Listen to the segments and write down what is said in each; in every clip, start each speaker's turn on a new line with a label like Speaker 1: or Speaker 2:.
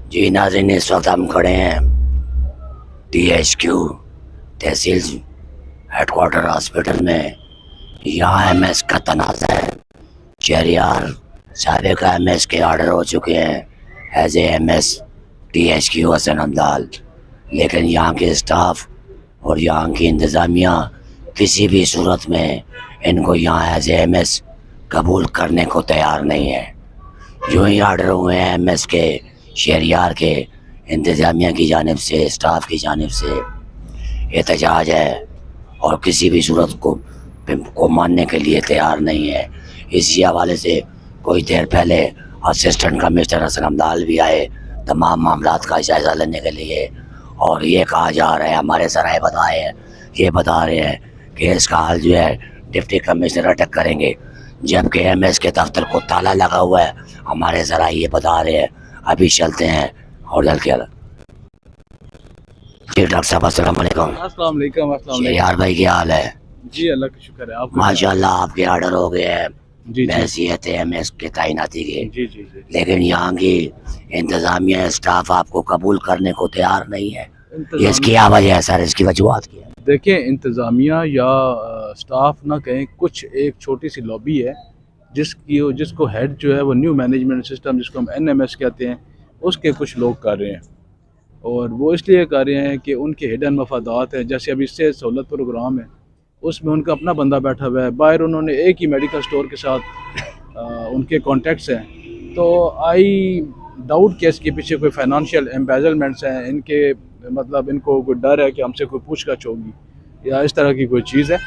Speaker 1: जी नाज़रीन, इस वक्त हम खड़े हैं THQ तहसील हेडक्वार्टर हॉस्पिटल में। यहाँ MS का तनाज़ा है। शहरियार साहब का MS के ऑर्डर हो चुके हैं as a MS THQ Hasan अमदाल, लेकिन यहाँ के स्टाफ और यहाँ की इंतज़ामिया किसी भी सूरत में इनको यहाँ एज ए MS कबूल करने को तैयार नहीं है। जो ही आर्डर हुए हैं MS के शहरियार के इंतज़ामिया की जानिब से, स्टाफ की जानिब से एहतजाज है और किसी भी सूरत को मानने के लिए तैयार नहीं है। इसी हवाले से कुछ देर पहले असिस्टेंट कमिश्नर हसन अमदाल भी आए तमाम मामलात का जायज़ा लेने के लिए, और ये कहा जा रहा है, हमारे सराय बता रहे हैं कि इसका हाल जो है डिप्टी कमिश्नर अटक करेंगे, जबकि MS के दफ्तर को ताला लगा हुआ है। हमारे सराय ये बता रहे हैं। अभी चलते हैं और जल के जी डॉक्टर साहब अस्सलाम वालेकुम।
Speaker 2: अस्सलाम वालेकुम।
Speaker 1: शहरियार भाई क्या हाल है?
Speaker 2: जी अल्लाह का शुक्र है। आप
Speaker 1: माशाल्लाह आपके ऑर्डर हो गए हैं
Speaker 2: जी
Speaker 1: बहसीत MS के तैनाती के,
Speaker 2: जी जी जी
Speaker 1: लेकिन यहाँ की इंतज़ामिया स्टाफ आपको कबूल करने को तैयार नहीं है। ये इसकी क्या वजह है सर? इसकी वजूहत क्या है?
Speaker 2: देखिए, इंतज़ामिया या स्टाफ ना कहें, कुछ एक छोटी सी लॉबी है जिसको हेड जो है वो न्यू मैनेजमेंट सिस्टम, जिसको हम NMS कहते हैं, उसके कुछ लोग कर रहे हैं। और वो इसलिए कर रहे हैं कि उनके हिडन मफादात हैं। जैसे अभी इससे सहूलत प्रोग्राम है, उसमें उनका अपना बंदा बैठा हुआ है। बाहर उन्होंने एक ही मेडिकल स्टोर के साथ उनके कॉन्टैक्ट्स हैं। तो आई डाउट कि इसके पीछे कोई फाइनेंशियल एम्बेजलमेंट्स हैं इनके, मतलब इनको कोई डर है कि हमसे कोई पूछताछ होगी या इस तरह की कोई चीज़ है।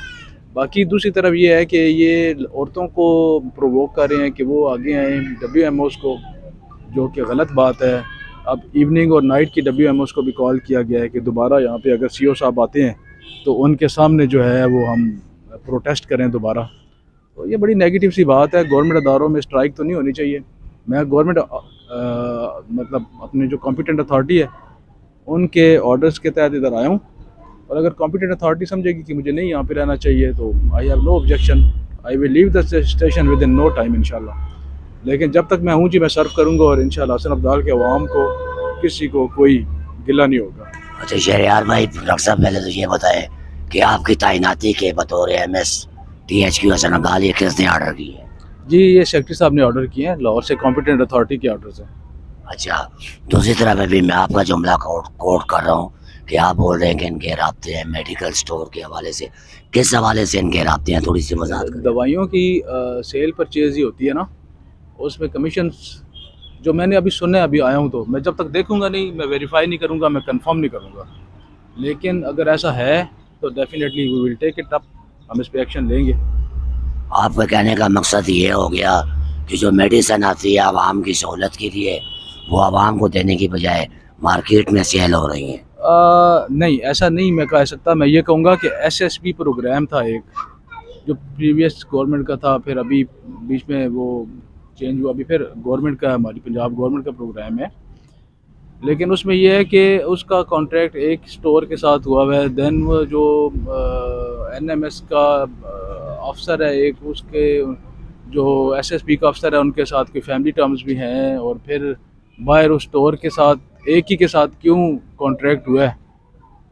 Speaker 2: बाकी दूसरी तरफ ये है कि ये औरतों को प्रोवोक कर रहे हैं कि वो आगे आएँ WMOs को, जो कि गलत बात है। अब इवनिंग और नाइट की WMOs को भी कॉल किया गया है कि दोबारा यहाँ पे अगर CO साहब आते हैं तो उनके सामने जो है वो हम प्रोटेस्ट करें दोबारा। तो ये बड़ी नेगेटिव सी बात है। गवर्नमेंट अदारों में स्ट्राइक तो नहीं होनी चाहिए। मैं गवर्नमेंट मतलब अपने जो कॉम्पिटेंट अथॉरिटी है उनके ऑर्डर्स के तहत इधर आया हूँ, और अगर कॉम्पिटेंट अथॉरिटी समझेगी कि मुझे नहीं यहाँ पे रहना चाहिए तो I have no objection, I will leave the station within no time इंशाल्लाह। लेकिन जब तक मैं हूँ जी, मैं सर्व करूँगा, और इंशाल्लाह हसन अब्दाल के अवाम को किसी को कोई गिला नहीं होगा।
Speaker 1: अच्छा शहरियार भाई, डॉक्टर साहब पहले तो ये बताएं कि आपकी तैनाती के बतौर MS THQ हसन अमदाल ये किसने ऑर्डर की है?
Speaker 2: जी, ये सेक्रेटरी साहब ने ऑर्डर किए हैं, लाहौर से कॉम्पिटेंट अथॉरिटी के ऑर्डर्स हैं।
Speaker 1: अच्छा, दूसरी तरफ अभी मैं आपका जुमला कोट कर रहा हूँ कि आप बोल रहे हैं कि इनके राब्ते हैं मेडिकल स्टोर के हवाले से। किस हवाले से इनके राब्ते हैं? थोड़ी सी वजाहत करें।
Speaker 2: दवाइयों की सेल परचेज ही होती है ना, उसमें कमीशन जो मैंने अभी सुने, अभी आया हूँ तो मैं जब तक देखूंगा नहीं, मैं वेरीफाई नहीं करूँगा, मैं कंफर्म नहीं करूँगा। लेकिन अगर ऐसा है तो definitely we will take it up, हम इस पर एक्शन लेंगे।
Speaker 1: आपका कहने का मकसद ये हो गया कि जो मेडिसिन आती है आवाम की सहूलत के लिए, वो आवाम को देने की बजाय मार्केट में सेल हो रही है।
Speaker 2: नहीं, ऐसा नहीं मैं कह सकता। मैं ये कहूँगा कि SSP प्रोग्राम था एक, जो प्रीवियस गवर्नमेंट का था, फिर अभी बीच में वो चेंज हुआ, अभी फिर गवर्नमेंट का, हमारी पंजाब गवर्नमेंट का प्रोग्राम है। लेकिन उसमें यह है कि उसका कॉन्ट्रैक्ट एक स्टोर के साथ हुआ हुआ है। देन वो जो NMS का अफसर है एक, उसके जो SSP का अफसर है, उनके साथ कोई फैमिली टर्म्स भी हैं, और फिर बाहर उस स्टोर के साथ एक ही के साथ क्यों कॉन्ट्रैक्ट हुआ है।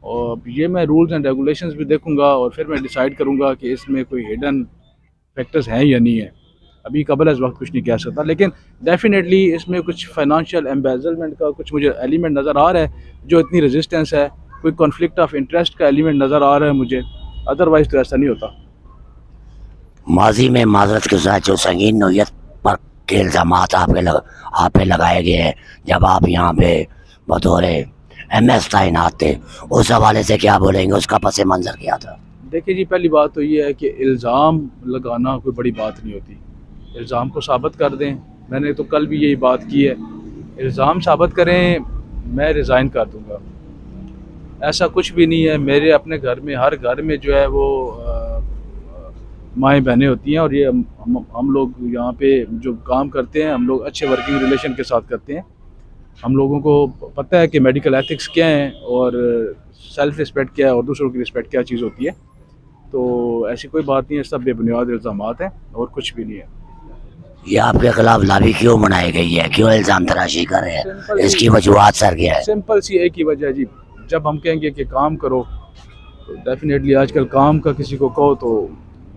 Speaker 2: और ये मैं रूल्स एंड रेगुलेशंस भी देखूंगा, और फिर मैं डिसाइड करूंगा कि इसमें कोई हिडन फैक्टर्स हैं या नहीं है। अभी कबल इस वक्त कुछ नहीं कह सकता, लेकिन डेफिनेटली इसमें कुछ फाइनेंशियल एम्बेजलमेंट का कुछ मुझे एलिमेंट नज़र आ रहा है, जो इतनी रेजिस्टेंस है। कोई कॉन्फ्लिक्ट ऑफ इंटरेस्ट का एलिमेंट नज़र आ रहा है मुझे, अदरवाइज तो ऐसा नहीं होता।
Speaker 1: माजी में माजरत के साथ जो संगीन नौयत पर के इल्ज़ाम आप पे लगाए गए हैं, जब आप यहाँ पे बतौर MS तैनात थे, उस हवाले से क्या बोलेंगे? उसका पस मंज़र क्या था?
Speaker 2: देखिए जी, पहली बात तो ये है कि इल्ज़ाम लगाना कोई बड़ी बात नहीं होती। इल्ज़ाम को साबित कर दें। मैंने तो कल भी यही बात की है, इल्ज़ाम साबित करें, मैं रिज़ाइन कर दूंगा। ऐसा कुछ भी नहीं है। मेरे अपने घर में, हर घर में जो है वो माएँ बहनें होती हैं, और ये हम लोग यहाँ पे जो काम करते हैं, हम लोग अच्छे वर्किंग रिलेशन के साथ करते हैं। हम लोगों को पता है कि मेडिकल एथिक्स क्या हैं, और सेल्फ रिस्पेक्ट क्या है, और दूसरों की रिस्पेक्ट क्या चीज़ होती है। तो ऐसी कोई बात नहीं है, सब बेबुनियाद इल्ज़ामात हैं और कुछ भी नहीं है।
Speaker 1: ये आपके खिलाफ लॉबी क्यों बनाई गई है, क्यों इल्जाम तराशी कर रहे हैं, इसकी वजूहत सर क्या है?
Speaker 2: सिंपल सी एक ही वजह है जी, जब हम कहेंगे कि काम करो तो डेफिनेटली आजकल काम का किसी को कहो तो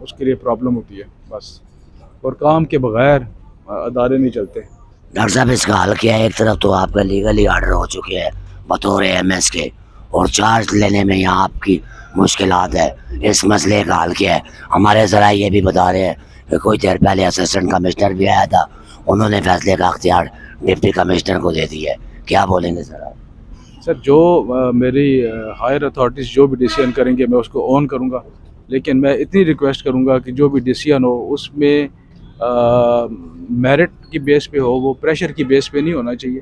Speaker 2: उसके लिए प्रॉब्लम होती है बस, और काम के बगैर अदारे नहीं चलते।
Speaker 1: डॉक्टर साहब इसका हल क्या है? एक तरफ तो आपका लीगली ऑर्डर हो चुके हैं बतौर एमएस के, और चार्ज लेने में यहाँ आपकी मुश्किलात है, इस मसले का हल क्या है? हमारे ज़रा ये भी बता रहे हैं कि कोई देर पहले असिस्टेंट कमिश्नर भी आया था, उन्होंने फैसले का अख्तियार डिप्टी कमिश्नर को दे दिया है, क्या बोलेंगे सर आप?
Speaker 2: सर जो मेरी हायर अथॉरिटीज़ जो भी डिसीजन करेंगे मैं उसको ऑन करूँगा, लेकिन मैं इतनी रिक्वेस्ट करूँगा कि जो भी डिसीजन हो उसमें मेरिट की बेस पे हो, वो प्रेशर की बेस पे नहीं होना चाहिए,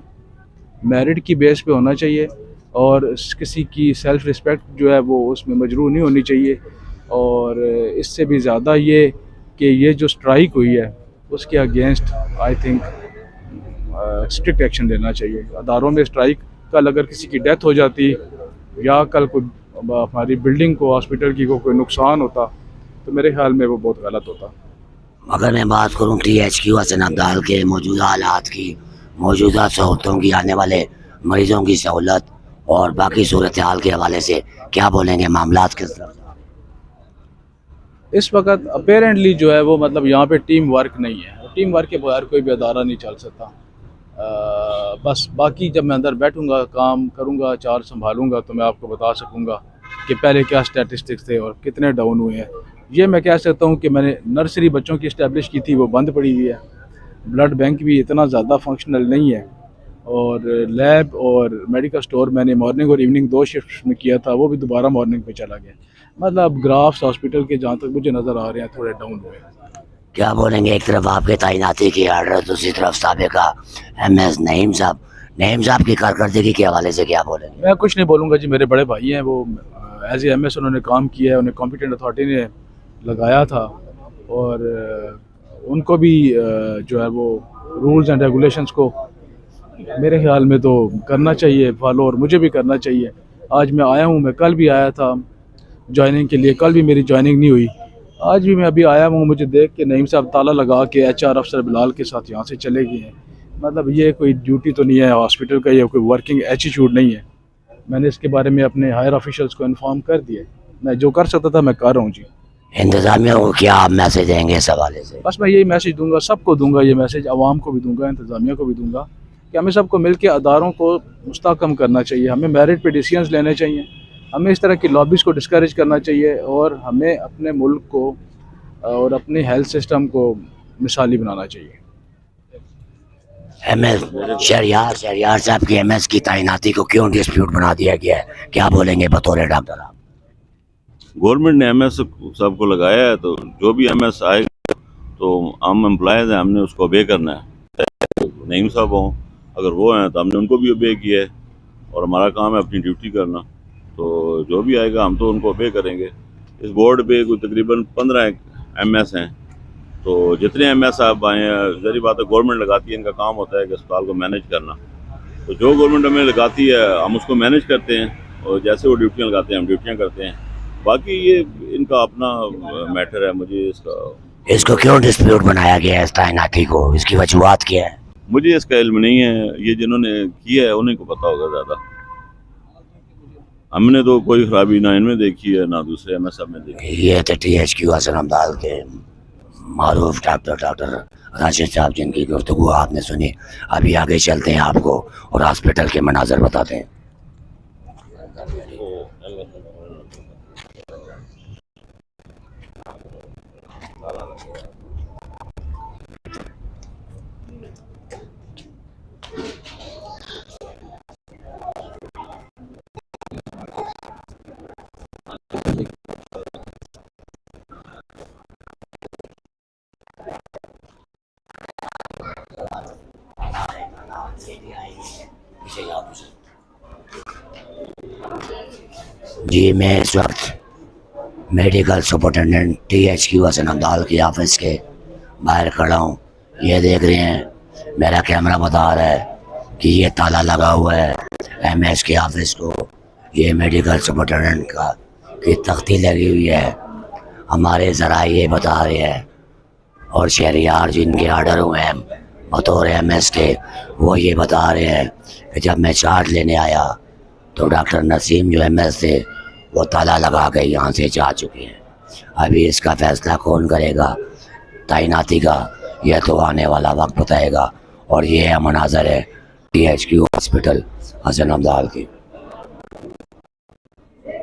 Speaker 2: मेरिट की बेस पे होना चाहिए, और किसी की सेल्फ़ रिस्पेक्ट जो है वो उसमें मजरूह नहीं होनी चाहिए। और इससे भी ज़्यादा ये कि ये जो स्ट्राइक हुई है उसके against I think strict action लेना चाहिए। अदारों में स्ट्राइक, कल अगर किसी की डेथ हो जाती या कल कोई हमारी बिल्डिंग को, हॉस्पिटल की को कोई नुकसान होता तो मेरे ख्याल में वो बहुत गलत होता।
Speaker 1: अगर मैं बात करूँ THQ हसन अब्दाल के मौजूदा हालात की, मौजूदा सहूलतों की, आने वाले मरीजों की सहूलत और बाकी सूरत हाल के हवाले से क्या बोलेंगे, मामलात किस तरफ?
Speaker 2: इस वक्त अपेरेंटली जो है वो मतलब यहाँ पे टीम वर्क नहीं है, टीम वर्क के बगैर कोई भी अदारा नहीं चल सकता। बस बाकी जब मैं अंदर बैठूंगा, काम करूंगा, चार्ज संभालूंगा तो मैं आपको बता सकूंगा कि पहले क्या स्टैटिस्टिक्स थे और कितने डाउन हुए हैं। ये मैं कह सकता हूँ कि मैंने नर्सरी बच्चों की इस्टेब्लिश की थी, वो बंद पड़ी हुई है, ब्लड बैंक भी इतना ज़्यादा फंक्शनल नहीं है, और लैब और मेडिकल स्टोर मैंने मॉर्निंग और इवनिंग 2 शिफ्ट में किया था, वो भी दोबारा मॉर्निंग पे चला गया। मतलब ग्राफ्स हॉस्पिटल के जहाँ तक मुझे नज़र आ रहे हैं थोड़े डाउन हुए हैं।
Speaker 1: क्या बोलेंगे, एक तरफ आपके तैनाती की ऑर्डर, दूसरी तरफ साबिका MS नईम साहब की कारकर्दगी के हवाले से क्या बोलेंगे?
Speaker 2: मैं कुछ नहीं बोलूँगा जी, मेरे बड़े भाई हैं, वो एज ए MS उन्होंने काम किया है, उन्हें कॉम्पिटेंट अथॉरिटी ने लगाया था, और उनको भी जो है वो रूल्स एंड रेगुलेशंस को मेरे ख्याल में तो करना चाहिए फॉलो, और मुझे भी करना चाहिए। आज मैं आया हूँ, मैं कल भी आया था ज्वाइनिंग के लिए, कल भी मेरी ज्वाइनिंग नहीं हुई, आज भी मैं अभी आया हूँ, मुझे देख के नईम साहब ताला लगा के HR अफसर बिलाल के साथ यहाँ से चले गए हैं। मतलब ये कोई ड्यूटी तो नहीं है हॉस्पिटल का, ये कोई वर्किंग एटीट्यूड नहीं है। मैंने इसके बारे में अपने हायर ऑफिशियल्स को इन्फॉर्म कर दिया, मैं जो कर सकता था मैं कर रहा हूँ जी।
Speaker 1: इंतजामिया को क्या आप मैसेज देंगे इस हवाले से?
Speaker 2: बस मैं यही मैसेज दूंगा, सबको दूंगा ये मैसेज, आवाम को भी दूंगा, इंतज़ामिया को भी दूंगा, कि हमें सबको मिल के अदारों को मुस्तहकम करना चाहिए, हमें मेरिट पे डिसीजंस लेने चाहिए, हमें इस तरह की लॉबीज़ को डिस्करेज करना चाहिए, और हमें अपने मुल्क को और अपने हेल्थ सिस्टम को मिसाली बनाना चाहिए।
Speaker 1: MS शहरियार साहब की MS की तैनाती को क्यों डिस्प्यूट बना दिया गया है, क्या बोलेंगे बतौर डॉक्टर आप?
Speaker 3: गवर्नमेंट ने MS साहब को लगाया है, तो जो भी MS आएगा तो आम एम्प्लॉयज़ हैं, हमने उसको ओबे करना है। नईम साहब हों, अगर वो हैं तो हमने उनको भी ओबे किया है, और हमारा काम है अपनी ड्यूटी करना, तो जो भी आएगा हम तो उनको ओबे करेंगे। इस बोर्ड पे कोई तकरीबन 15 MS हैं, तो जितने MS साहब आए हैं, जरी बात है गवर्नमेंट लगाती है, इनका काम होता है कि अस्पताल को मैनेज करना, तो जो गवर्नमेंट हमें लगाती है हम उसको मैनेज करते हैं, और जैसे वो ड्यूटियाँ लगाते हैं हम ड्यूटियाँ करते हैं। बाकी ये इनका अपना मैटर है, मुझे
Speaker 1: इसको क्यों डिस्प्यूट बनाया गया है, इस तैनाती को, इसकी वजूहत क्या है?
Speaker 3: मुझे इसका इल्म नहीं है, ये जिन्होंने किया है उन्हीं को पता होगा ज़्यादा। हमने तो कोई खराबी ना इनमें देखी है ना दूसरे MS साहब में देखी।
Speaker 1: ये थे THQ हसन अब्दाल के मारूफ डॉक्टर राशिद साहब, जिनकी गुफ्तगू आपने सुनी। अभी आगे चलते हैं, आपको और हॉस्पिटल के मनाजर बताते हैं। जी, मैं इस वक्त medical superintendent THQ Hasan Abdal की ऑफिस के बाहर खड़ा हूँ। ये देख रहे हैं, मेरा कैमरा बता रहा है कि ये ताला लगा हुआ है MS के ऑफिस को, ये मेडिकल सुपरिटेंडेंट की तख्ती लगी हुई है। हमारे ज़रा ये बता रहे हैं और शहरियार जिनके आर्डर हुए हैं बतौर MS के, वो ये बता रहे हैं कि जब मैं चार्ज लेने आया तो डॉक्टर नसीम जो MS थे वो ताला लगा के यहाँ से जा चुके हैं। अभी इसका फैसला कौन करेगा तैनाती का, यह तो आने वाला वक्त बताएगा। और ये है मनाजर है THQ हॉस्पिटल हसन अब्दाल की।